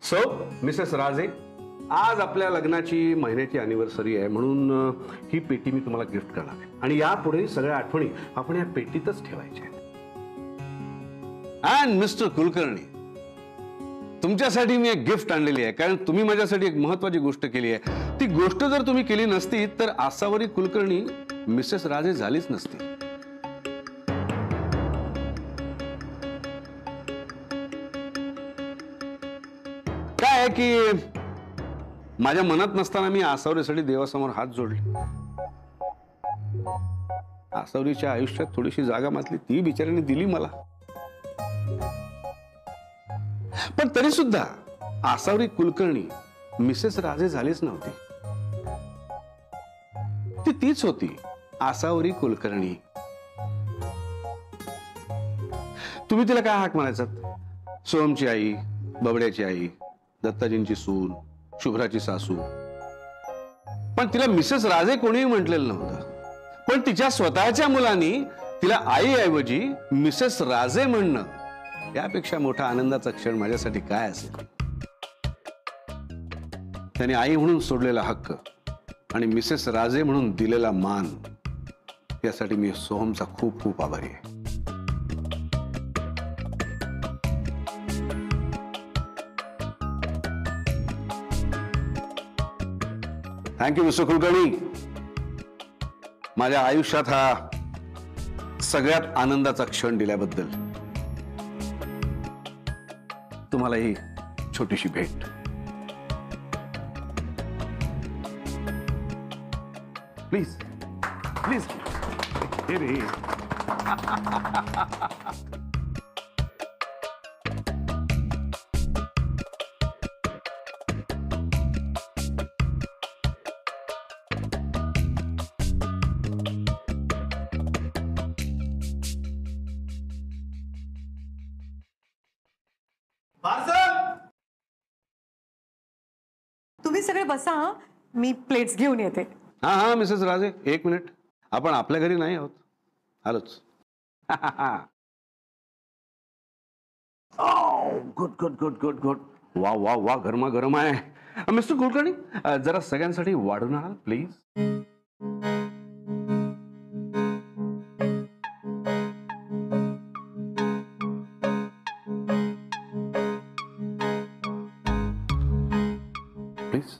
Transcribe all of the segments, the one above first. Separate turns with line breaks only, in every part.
So Mrs राजे, आज आपल्या लग्नाची महिन्याची अॅनिव्हर्सरी आहे, म्हणून ही पेटी मी तुम्हाला गिफ्ट करणार आहे आणि यापुढे सगळ्या आठवणी आपण या पेटीतच ठेवायच्या. अँड मिस्टर कुलकर्णी, तुमच्यासाठी मी एक गिफ्ट आणलेली आहे, कारण तुम्ही माझ्यासाठी एक महत्वाची गोष्ट केली आहे. ती गोष्ट जर तुम्ही केली नसती तर आसावरी कुलकर्णी मिसेस राजे झालीच नसती. काय आहे की माझ्या मनात नसताना मी आसावरीसाठी देवासमोर हात जोडले. आसावरीच्या आयुष्यात थोडीशी जागा मातली ती बिचाऱ्याने दिली मला. पण तरी सुद्धा आसावरी कुलकर्णी मिसेस राजे झालीच नव्हती. ती तीच होती, आसावरी कुलकर्णी. तुम्ही तिला काय हाक म्हणायचात? सोहमची आई, बबड्याची आई, दत्ताजींची सून, शुभ्राची सासू. पण तिला मिसेस राजे कोणीही म्हटलेलं नव्हतं. पण तिच्या स्वतःच्या मुलांनी तिला आईऐवजी मिसेस राजे म्हणणं, यापेक्षा मोठा आनंदाचा क्षण माझ्यासाठी काय असेल. त्याने आई म्हणून सोडलेला हक्क आणि मिसेस राजे म्हणून दिलेला मान, यासाठी मी सोहमचा खूप खूप आभारी आहे. Thank you mister Kulkarni. माझ्या आयुष्यात हा सगळ्यात आनंदाचा क्षण दिल्याबद्दल. तुम्हाला ही छोटीशी भेट. Please please.
तुम्ही सगळे बसा, मी प्लेट्स घेऊन येते.
हा हा मिसेस राजे, एक मिनिट. आपण आपल्या घरी नाही आहोत. आलोच. Good good good good good. वा वा वा, गरमा गरम आहे. मिस्टर कुलकर्णी, जरा सगळ्यांसाठी वाढून आणाल प्लीज. प्लीज.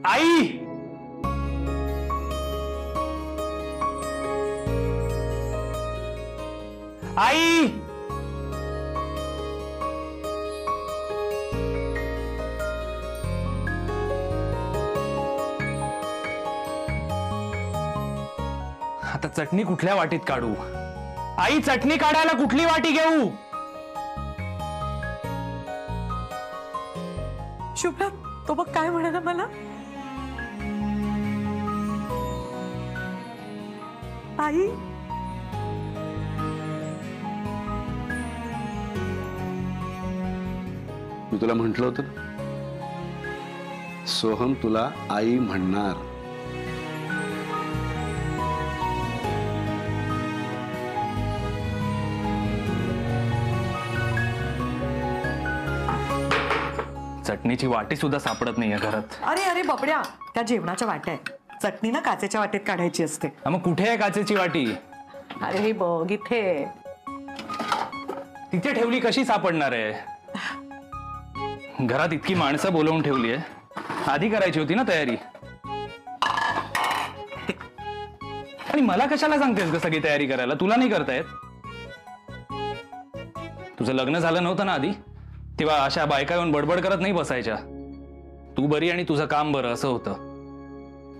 आई, आई, आता चटणी कुठल्या वाटीत काढू? आई, चटणी काढायला कुठली वाटी घेऊ?
शुभ्रा, तो बघ काय म्हणाला मला. आई,
मी तुला म्हंटल होतं, सोहम तुला आई म्हणणार.
चटणीची वाटी सुद्धा सापडत नाहीये घरात.
अरे अरे बबड्या, त्या जेवणाच्या वाट्या आहेत. चटणी ना काचेच्या वाटेत काढायची असते.
मग कुठे आहे काचेची वाटी?
अरे हे बघ इथे.
तिथे ठेवली कशी सापडणार आहे? घरात इतकी माणसं बोलवून ठेवली आहे, आधी करायची होती ना तयारी. आणि मला कशाला सांगतेस ग सगळी तयारी करायला? तुला नाही करता येत? तुझं लग्न झालं नव्हतं ना आधी, तेव्हा अशा बायका येऊन बडबड करत नाही बसायच्या. तू बरी आणि तुझं काम बरं असं होतं.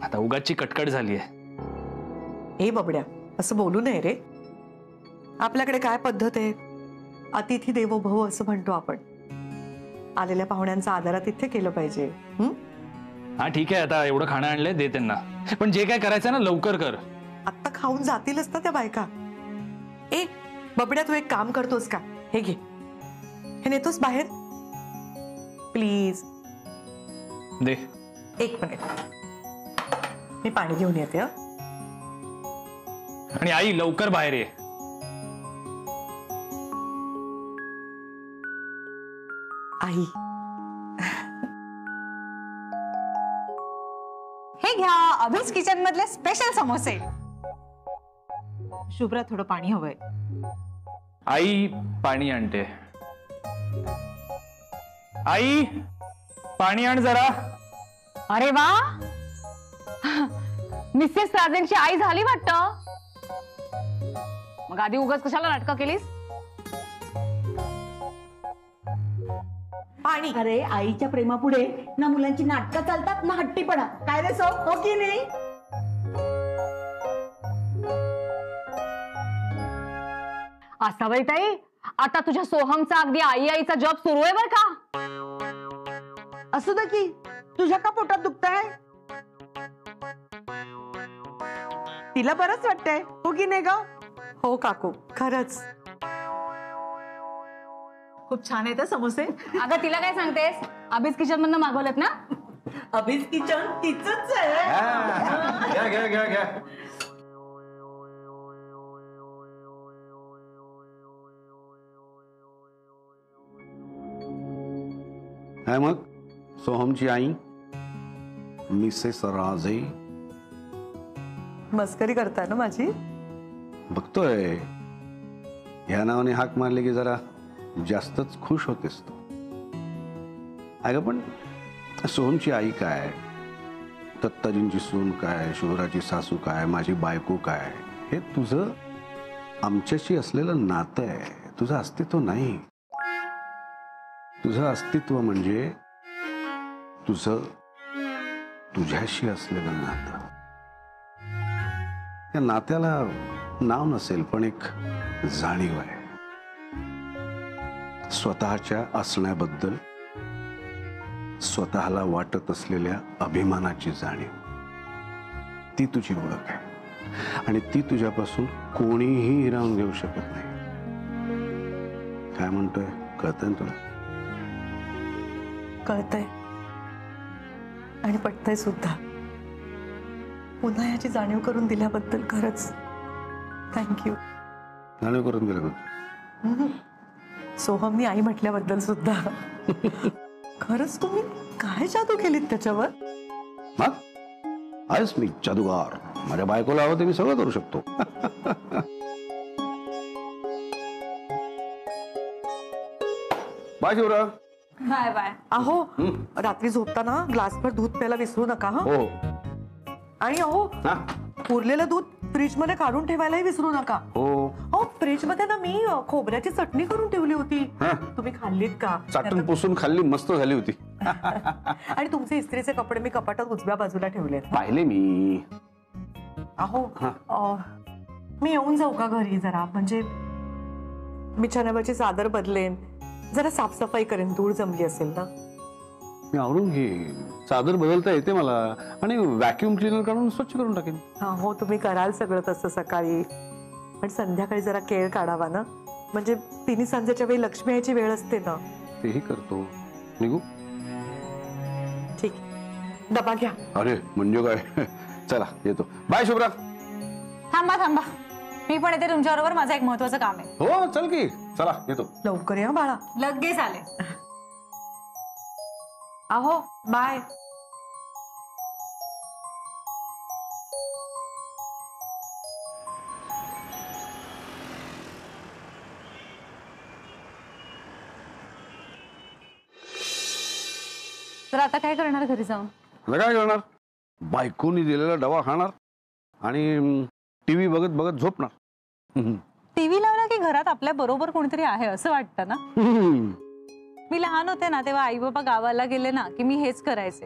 आता उगाचची कटकट झालीये.
ए बबड्या, असं बोलू नये रे. आपल्याकडे काय पद्धत आहे, अतिथी देवो भव असं म्हणतो आपण. आलेल्या पाहुण्यांचा आदरातिथ्य केलं पाहिजे.
हा ठीक आहे, आता एवढं खाणं आणलंय दे त्यांना, पण जे काय करायचं ना लवकर कर.
आत्ता खाऊन जातीलच ना त्या बायका. ए बबड्या, तू एक काम करतोस का? हे घे, हे नेतोस बाहेर प्लीज.
दे.
एक मिनिट, मी पाणी घेऊन येते. हं?
आणि आई लवकर बाहेर ये.
आई,
हे घ्या अभिज किचन मधले स्पेशल समोसे. शुभ्रा थोडं पाणी हवंय.
आई पाणी आणते. आई पाणी आण जरा.
अरे वा, मिसेस राजेंची आई झाली वाटतं. मग आधी उगाच कशाला नाटकं केलीस?
पाणी.
अरे आईच्या प्रेमापुढे ना मुलांची नाटकं चालतात ना हट्टीपणा. काय रे सो, हो की नाही?
असावई ताई, आता तुझ्या सोहमचा अगदी आई आईचा जॉब सुरू आहे बर का.
असू दे की, तुझ्या का पोटात दुखतंय? तिला बरंच वाटतंय, हो की नाही ग?
हो काकू, खरंच
खूप छान आहेत समोसे. अगं तिला काय सांगतेस, अभिज किचन मधनं मागवलेत ना.
अभिज किचन तिचंच आहे.
घ्या घ्या घ्या घ्या. काय मग सोहमची आई मिसेस राजे?
मस्करी करताय ना माझी?
बघतोय, ह्या नावाने हाक मारली की जरा जास्तच खुश होतेस तू. अगं पण सोहमची आई काय, दत्ताजींची सून काय, शुभ्राची सासू काय, माझी बायको काय, हे तुझं आमच्याशी असलेलं नातं आहे. तुझं अस्तित्व नाही. तुझं अस्तित्व म्हणजे तुझं तुझ्याशी असलेलं नातं. या नात्याला नाव नसेल पण एक जाणीव आहे. स्वतःच्या असण्याबद्दल स्वतःला वाटत असलेल्या अभिमानाची जाणीव, ती तुझी ओळख आहे आणि ती तुझ्यापासून कोणीही हिरावून घेऊ शकत नाही. काय म्हणतोय कळतंय ना तुला?
कळतंय आणि पटतंय सुद्धा. पुन्हा याची जाणीव करून दिल्याबद्दल खरंच थँक्यू.
जाणीव करून दिल्याबद्दल.
सोहमनी आई म्हटल्याबद्दल सुद्धा. खरंच तुम्ही काय जादू केलीत त्याच्यावर?
मग आहेस मी जादूगार. माझ्या बायकोला हवं ते मी सगळं करू शकतो. बाय शिवराज.
Bye bye.
अहो रात्री झोपताना ग्लासभर दूध प्यायला विसरू नका. हा.
हो
आणि अहो
हा
उरलेलं दूध फ्रीज मध्ये काढून ठेवायलाही विसरू नका.
हो.
हो, फ्रीज मध्ये ना मी खोबऱ्याची चटणी करून ठेवली होती.
हा.
तुम्ही खाल्लीत का?
चाटून पुसून खाल्ली, मस्त झाली होती.
आणि तुमचे इस्त्रीचे कपडे मी कपाटात उजव्या बाजूला ठेवले.
पाहिले मी.
अहो
हा.
मी येऊन जाऊ का घरी जरा? म्हणजे मी चण्यावरची चादर बदलेन, जरा साफसफाई करेन, धूळ जमली असेल ना.
मी आवरून घे. चादर बदलता येते मला आणि व्हॅक्युम क्लिनर काढून स्वच्छ करून टाकेन.
हो तुम्ही कराल सगळं तसं सकाळी, पण संध्याकाळी जरा केळ काढावा ना. म्हणजे तिन्ही सांजेच्या वेळी लक्ष्मी यायची वेळ असते ना.
तेही करतो. निघू?
ठीक, डबा घ्या.
अरे म्हणजे काय. चला येतो. बाय शुभ्रा.
थांबा थांबा, मी पण येते तुमच्याबरोबर. माझं एक महत्वाचं काम आहे.
हो चल की. चला येतो.
लवकर या बाळा.
लगेच आले.
अहो बाय.
तर आता काय करणार घरी जाऊन?
आता काय करणार? बायकोनी दिलेला डबा खाणार आणि टीव्ही बघत बघत झोपणार.
टीव्ही लावला की घरात आपल्या बरोबर कोणतरी आहे असं वाटतं ना. मी लहान होते ना तेव्हा आई बाबा गावाला गेले ना की मी हेच करायचे.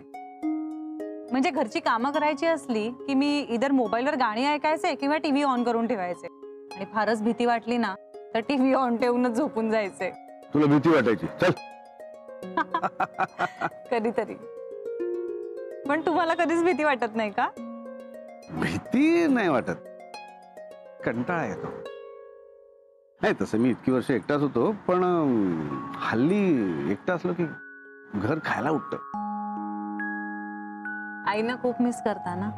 म्हणजे घरची कामं करायची असली की मी इधर मोबाईलवर गाणी ऐकायचे किंवा टीव्ही ऑन करून ठेवायचे. आणि फारच भीती वाटली ना तर टीव्ही ऑन ठेवूनच झोपून जायचे.
तुला भीती वाटायची? चल.
कधीतरी. पण तुम्हाला कधीच भीती वाटत नाही का?
भीती नाही वाटत, कंटाळा येतो. नाही तसं मी इतकी वर्ष एकटाच होतो, पण हल्ली एकटा असलो की घर खायला उठतं.
आईना खूप मिस करता ना?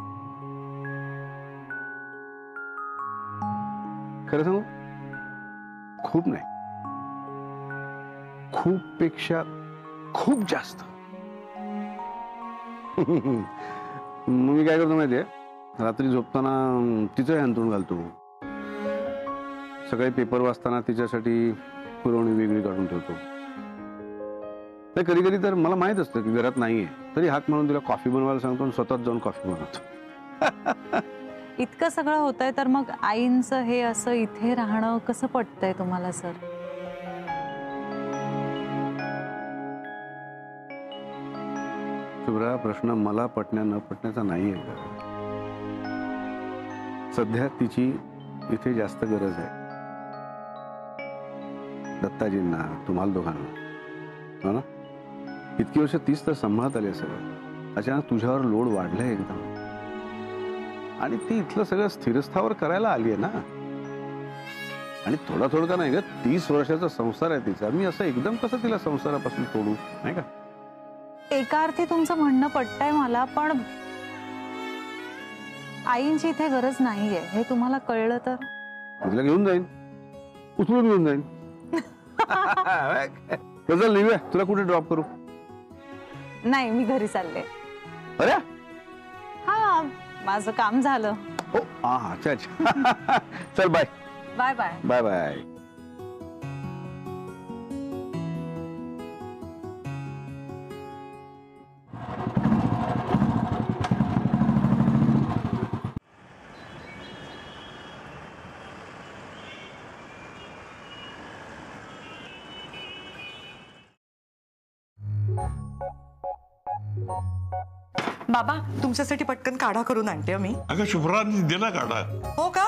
खरं सांगू, खूप नाही, खूप पेक्षा खूप जास्त. मग मी काय करतो माहितीये, रात्री झोपताना तिचं अंथरूण घालतो. सकाळी पेपर वाचताना तिच्यासाठी पुरवणी वेगळी काढून ठेवतो. कधी कधी तर मला माहित असतं की घरात नाहीये, तरी हाक म्हणून तिला कॉफी बनवायला सांगतो आणि स्वतःच जाऊन कॉफी बनवतो.
इतकं सगळं होतंय तर मग आईंचं हे असं इथे राहणं कसं पटतंय तुम्हाला सर?
शुभ्रा, प्रश्न मला पटण्या न पटण्याचा नाहीये. सध्या तिची इथे जास्त गरज आहे. दत्ताजींना, तुम्हाला दोघांना, हो ना? इतकी वर्ष तीच तर सांभाळत आली सगळं. अचानक तुझ्यावर लोड वाढलाय एकदम, आणि ती इथलं सगळं स्थिरस्थावर करायला आली आहे ना. आणि थोडा थोडं का नाही ग, 30 वर्षाचा संसार आहे तिचा. मी असं एकदम कसं तिला संसारापासून तोडू, नाही का?
एका अर्थी तुमचं म्हणणं पटतंय मला, पण आईंची इथे गरज नाहीये हे तुम्हाला कळलं तर?
तिला घेऊन जाईन, उचलून घेऊन जाईन. चल निघूया, तुला कुठे ड्रॉप करू?
नाही, मी घरी चालले.
अरे
हा, माझं काम झालं.
हो, हा, अच्छा अच्छा. चल bye
bye bye.
Bye bye.
बाबा, तुमच्यासाठी पटकन काढा करून आणते मी.
अगं शुभ्राने दिला काढा.
हो का?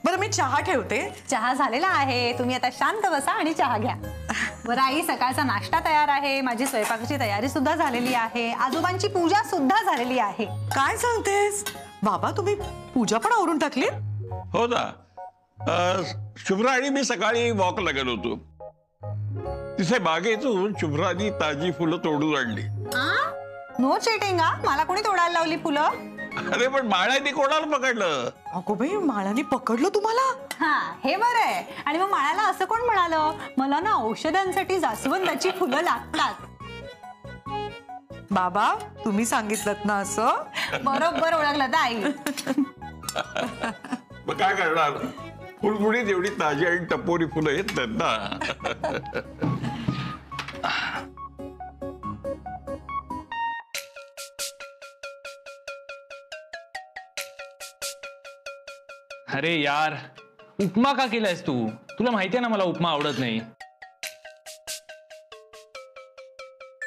बरं, मी चहा ठेवते.
चहा झालेला आहे, तुम्ही आता शांत बसा आणि चहा घ्या. बरं आई, सकाळचा नाश्ता तयार आहे, माझी स्वयंपाकाची तयारी सुद्धा झालेली आहे, आजोबांची पूजा सुद्धा झालेली आहे.
काय सांगतेस बाबा, तुम्ही पूजा पण आवरून टाकली?
हो ना. शुभ्रा आणि मी सकाळी वॉकला गेलो होतो. तिथे बागेतून शुभ्रानी ताजी फुलं तोडून आणली.
No cheating. मला कोणी तोडायला लावली फुलं?
अरे पण माळ्याने कोणाला पकडलं?
अगो बाई, माळाने पकडलं तुम्हाला?
हा, हे बरं आहे. आणि मग माळाला असं कोण म्हणालं, मला ना औषधांसाठी जास्वंदाची फुलं लागतात?
बाबा, तुम्ही सांगितलं ना असं?
बरोबर ओळखलं तर आई.
मग काय करणार, फुलफुडीत एवढी ताजी आणि टपोरी फुलं येत नाहीत ना.
अरे यार, उपमा का केलायस तू? तुला माहितीये ना मला उपमा आवडत नाही.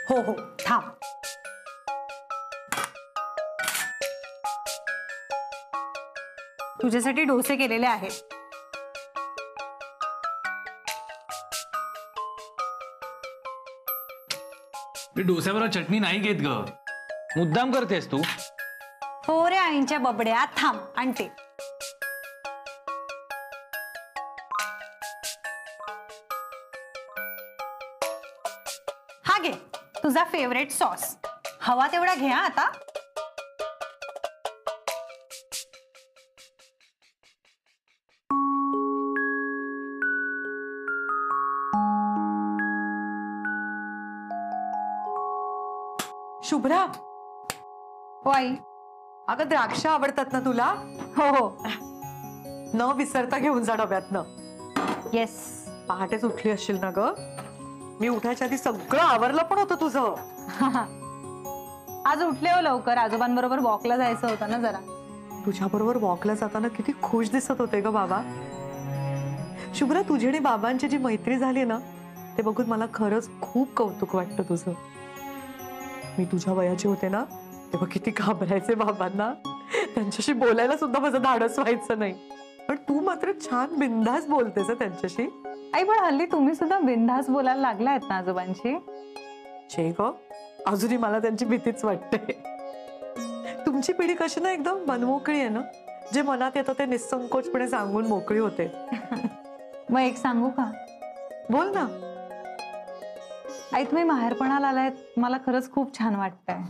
हो हो, थांब. तुझ्यासाठी डोसे केलेले आहेत.
मी डोस्याबरोबर चटणी नाही घेत ग. मुद्दाम करतेस तू.
हो रे आईंच्या बबड्या, थांब आणते. हा घे, तुझा फेवरेट सॉस. हवा तेवढा घे आता.
शुभ्रा,
हो आई.
अगं द्राक्ष आवडतात ना तुला?
हो हो.
न विसरता घेऊन जा डब्यातनं.
येस.
पहाटेच उठली असशील ना ग? मी उठायच्या आधी सगळं आवरलं पण होतं तुझं.
आज उठले हो लवकर, आजोबांबरोबर वॉकला जायचं होतं ना जरा.
तुझ्या बरोबर वॉकला जाताना किती खुश दिसत होते ग बाबा. शुभ्रा, तुझी आणि बाबांची जी मैत्री झाली ना, ते बघून मला खरंच खूप कौतुक वाटतं तुझं. मी तुझ्या वयाची होते ना तेव्हा किती घाबरायचे बाबांना. त्यांच्याशी बोलायला सुद्धा माझं धाडस व्हायचं नाही. पण तू मात्र छान बिनधास्त बोलतेस त्यांच्याशी.
आई, पण हल्ली तुम्ही सुद्धा बिनधास्त बोलायला लागलायत ना आजोबांशी?
छे ग, अजूनही मला त्यांची भीतीच वाटते. तुमची पिढी कशी ना एकदम मनमोकळी आहे ना, जे मनात येतं ते निसंकोचपणे सांगून मोकळी होते.
मग एक सांगू का
बोल ना.
आई, तुम्ही माहेरपणाला आलाय, मला खरंच खूप छान वाटतंय.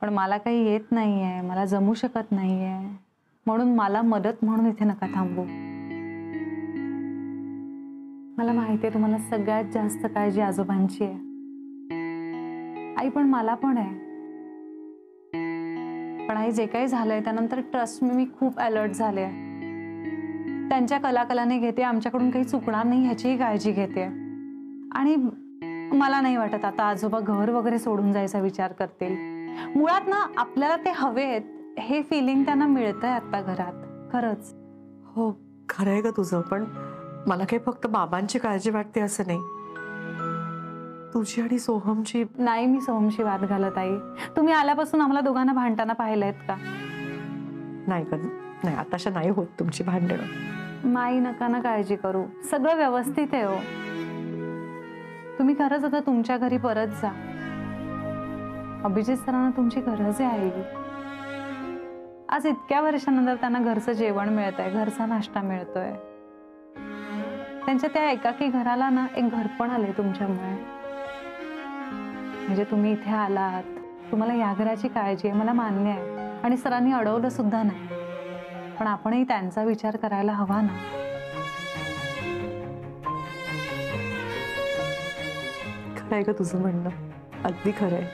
पण मला काही येत नाहीये, मला जमू शकत नाहीये, म्हणून मला मदत म्हणून इथे नका थांबू. मला माहितीये तुम्हाला सगळ्यात जास्त काळजी आजोबांची आहे आई, पण मला पण आहे. पण आई, जे काही झालंय त्यानंतर ट्रस्ट मी खूप अलर्ट झाले. त्यांच्या कलाकलाने घेते, आमच्याकडून काही चुकणार नाही ह्याचीही काळजी घेते. आणि मला नाही वाटत आता आजोबा घर वगैरे सोडून जायचा विचार करतील. मुळात ना आपल्याला ते हवेत हे फिलिंग त्यांना मिळतंय आता घरात. खरंच.
हो खरंय ग तुझं, पण मला काही फक्त बाबांची काळजी वाटते असं नाही, तुझी आणि सोहमची.
नाही, मी सोहमशी वाद घालत आई. तुम्ही आल्यापासून आम्हाला दोघांना भांडताना पाहिलंयत का?
नाही का, नाही आताशा नाही होत तुमची भांडणं.
माई, नका ना काळजी करू, सगळं व्यवस्थित आहे हो. तुम्ही खरंच आता तुमच्या घरी परत जा. अभिजित सरांना तुमची गरज आहे आई. आज इतक्या वर्षानंतर त्यांना घरचं जेवण मिळतंय, घरचा नाश्ता मिळतोय. त्यांच्या त्या एकाकी घराला ना एक घर पण आलंय तुमच्यामुळे. म्हणजे तुम्ही इथे आलात, तुम्हाला या घराची काळजी आहे, मला मान्य आहे. आणि सरांनी अडवलं सुद्धा नाही, पण आपणही त्यांचा विचार करायला हवा ना.
खरंय ग तुझं म्हणणं, अगदी खरंय.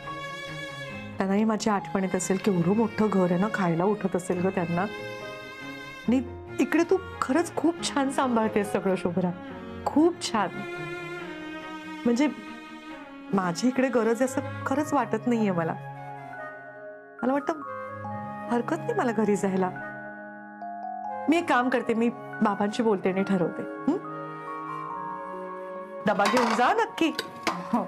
त्यांनाही माझी आठवण येत असेल, केवढं मोठं घर आहे ना, खायला उठत असेल ग त्यांना. आणि इकडे तू खरंच खूप छान सांभाळतेस सगळं शुभ्रा, खूप छान. म्हणजे माझी इकडे गरज आहे असं खरंच वाटत नाहीये मला. मला वाटतं हरकत नाही मला घरी जायला. मी एक काम करते, मी बाबांशी बोलते आणि ठरवते. डबा घेऊन जा नक्की.
हो.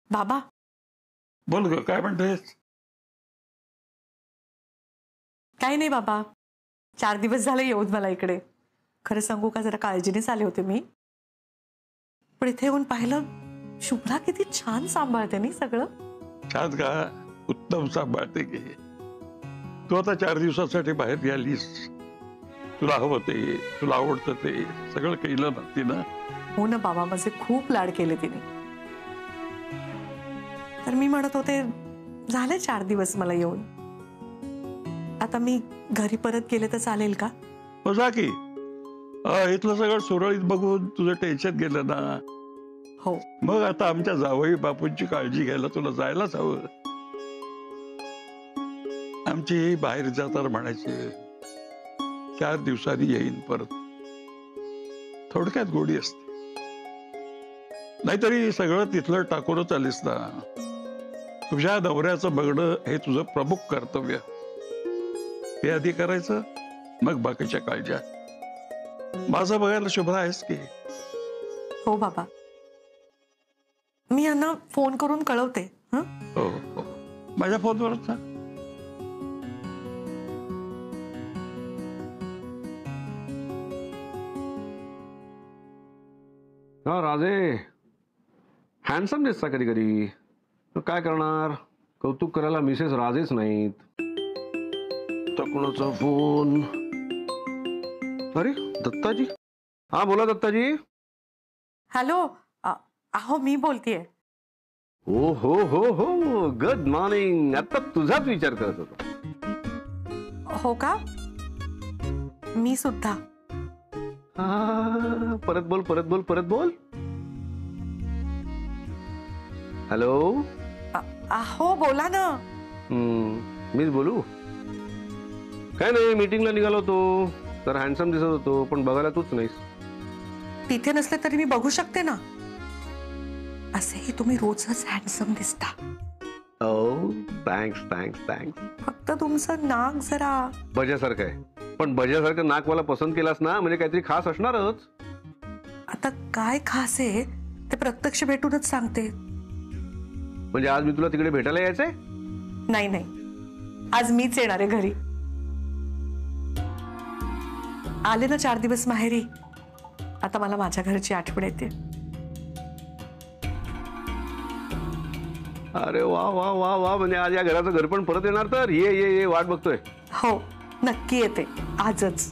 बाबा.
बोल ग, काय म्हणतेस?
काही नाही बाबा, 4 दिवस झाले येऊन मला इकडे. खरं सांगू का, जरा काळजीनेच आले होते मी, पण इथे येऊन पाहिलं शुभ्रा किती छान सांभाळते नाही सगळं.
छान का? उत्तम सांभाळते की. तू आता 4 दिवसासाठी बाहेर गेलीस, तुला हवं ते, तुला आवडतं ते सगळं केलं ना तिनं.
हो ना बाबा, माझे खूप लाड केले तिने. तर मी म्हणत होते झाले 4 दिवस मला येऊन, आता मी घरी परत गेले तर चालेल का?
हो जा की. इथलं सगळं सुरळीत बघून तुझं टेन्शन गेलं ना.
हो.
मग आता आमच्या जावई बापूंची काळजी घ्यायला तुला जायलाच हवं. आमची बाहेर जाताना म्हणायचे 4 दिवसांनी येईन परत. थोडक्यात गोडी असते. नाहीतरी सगळं तिथलं टाकूनच आलीस ना. तुझ्या नवऱ्याचं बघणं हे तुझं प्रमुख कर्तव्य. हे आधी करायचं, मग बाकीच्या काळज्या. माझं बघायला शुभ्रा आहेस की.
हो बाबा, मी यांना फोन करून कळवते.
हो हो, माझ्या फोनवरच सांग.
हा राजे, हँडसम दिसता कधी कधी. काय करणार, कौतुक करायला मिसेस राजेच नाहीत. तर कोणाचा फोन? अरे दत्ताजी. हा बोला दत्ताजी.
हॅलो, अहो मी बोलतेय.
हो हो हो हो, गुड मॉर्निंग. आता तुझाच विचार करत होतो.
हो का? मी सुद्धा.
परत बोल, परत बोल, परत बोल. हॅलो.
हो बोला ना.
मीच बोलू. काय नाही, मीटिंगला निघालो होतो, तर हँडसम दिसत होतो, पण बघायला तूच नाहीस.
तिथे नसले तरी मी बघू शकते ना. असेही तुम्ही रोजच हँडसम दिसता.
ओ थँक्स थँक्स थँक्स.
फक्त तुमचं नाक जरा
बजासारखं आहे, पण बजासारखं नाक मला पसंत केलास ना, म्हणजे काहीतरी खास असणारच.
आता काय खास आहे ते प्रत्यक्ष भेटूनच सांगते.
म्हणजे आज मी तुला तिकडे भेटायला यायचंय?
नाही नाही, आज मीच येणार आहे घरी. आले ना 4 दिवस माहेरी, आता मला माझ्या घरची आठवण येते.
अरे वा वा वा वा, म्हणजे आज या घराचं घर पण परत येणार तर? ये ये ये, वाट बघतोय.
हो नक्की येते आजच.